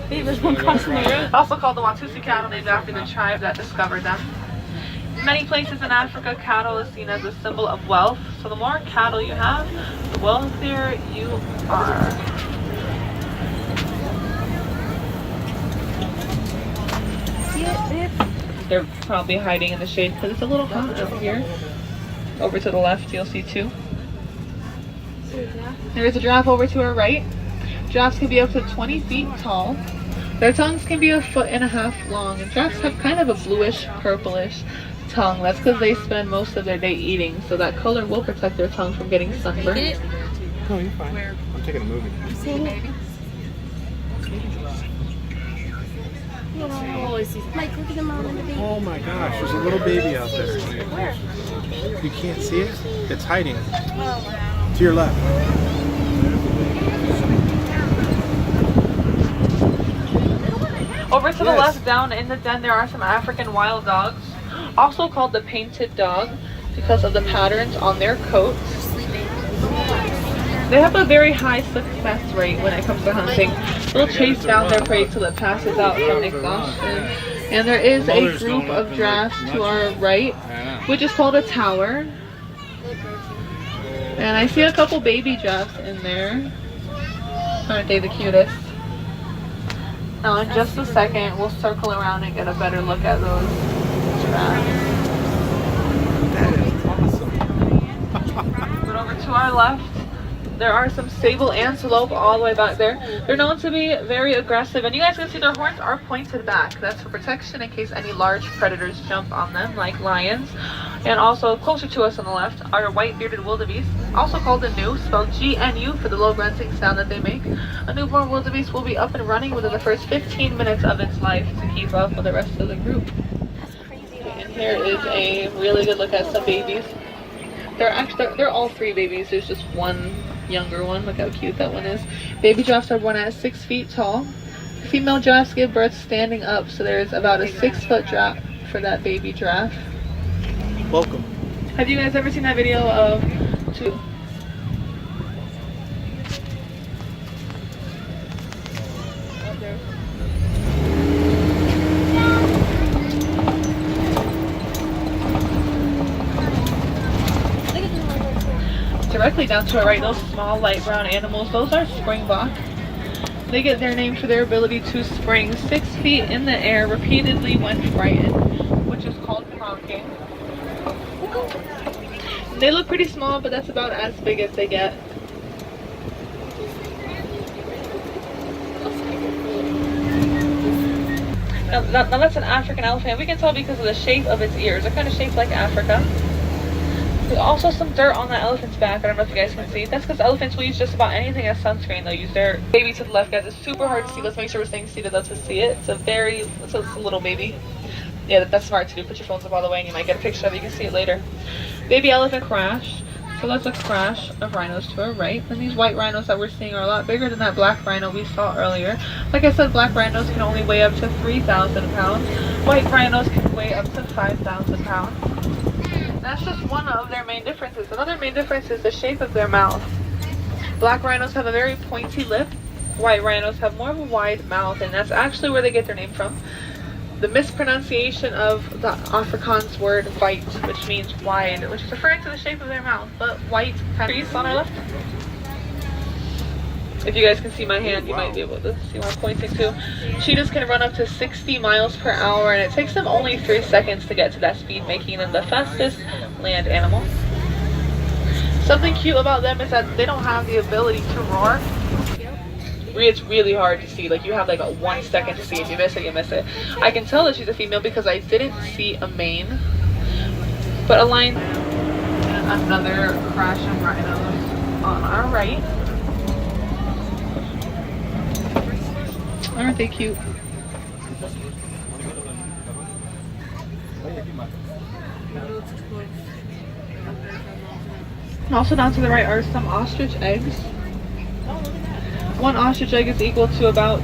Hey, there's one crossing the road. Also called the Watusi cattle, named after the tribe that discovered them. In many places in Africa, cattle is seen as a symbol of wealth. So the more cattle you have, the wealthier you are. See it? They're probably hiding in the shade because it's a little hot over here. Over to the left, you'll see two. There is a giraffe over to our right. Giraffes can be up to 20 feet tall. Their tongues can be 1.5 feet long, and giraffes have kind of a bluish, purplish tongue. That's because they spend most of their day eating, so that color will protect their tongue from getting sunburned. No, you're fine. I'm taking a movie. See it, baby? Mike, look at the mom and the baby. Oh my gosh, there's a little baby out there. Where? You can't see it? It's hiding. To your left. Over to the Yes. left, down in the den, there are some African wild dogs, also called the painted dog because of the patterns on their coats. They have a very high success rate when it comes to hunting. They'll chase down their prey till it passes out from exhaustion. And there is a group of giraffes to our right, which is called a tower. And I see a couple baby giraffes in there. Aren't they the cutest? Now in just a second, we'll circle around and get a better look at those giraffes. That is awesome. But over to our left, there are some sable antelope all the way back there. They're known to be very aggressive, and you guys can see their horns are pointed back. That's for protection in case any large predators jump on them, like lions. And also closer to us on the left are white-bearded wildebeest, also called a gnu, spelled G-N-U for the low grunting sound that they make. A newborn wildebeest will be up and running within the first 15 minutes of its life to keep up with the rest of the group. And here is a really good look at some babies. They're all three babies. There's just one younger one. Look how cute that one is. Baby giraffes are born at 6 feet tall. Female giraffes give birth standing up, so there's about a 6-foot drop for that baby giraffe. Welcome. Have you guys ever seen that video of two? Directly down to our right, those small light brown animals, those are springbok. They get their name for their ability to spring 6 feet in the air repeatedly when frightened, which is called pronking. They look pretty small, but that's about as big as they get. Now that's an African elephant. We can tell because of the shape of its ears. They're kind of shaped like Africa. There's also some dirt on the elephant's back. I don't know if you guys can see. That's because elephants will use just about anything as sunscreen. They'll use their baby to the left, guys. It's super hard to see. Let's make sure we're staying seated. Let's just see it. It's a little baby. Yeah, that's smart to do. Put your phones up all the way and you might get a picture of it. You can see it later. Baby elephant crash. So that's a crash of rhinos to our right. And these white rhinos that we're seeing are a lot bigger than that black rhino we saw earlier. Like I said, black rhinos can only weigh up to 3,000 pounds. White rhinos can weigh up to 5,000 pounds. That's just one of their main differences. Another main difference is the shape of their mouth. Black rhinos have a very pointy lip. White rhinos have more of a wide mouth, and that's actually where they get their name from. The mispronunciation of the Afrikaans word white, which means wide, which is referring to the shape of their mouth, but white trees on our left. If you guys can see my hand, you might be able to see what I'm pointing to. Cheetahs can run up to 60 miles per hour, and it takes them only 3 seconds to get to that speed, making them the fastest land animal. Something cute about them is that they don't have the ability to roar. It's really hard to see. Like, you have like a 1 second to see. If you miss it, you miss it. I can tell that she's a female because I didn't see a mane. But a lion. And another crash of rhinos on our right. Aren't they cute? And also down to the right are some ostrich eggs. One ostrich egg is equal to about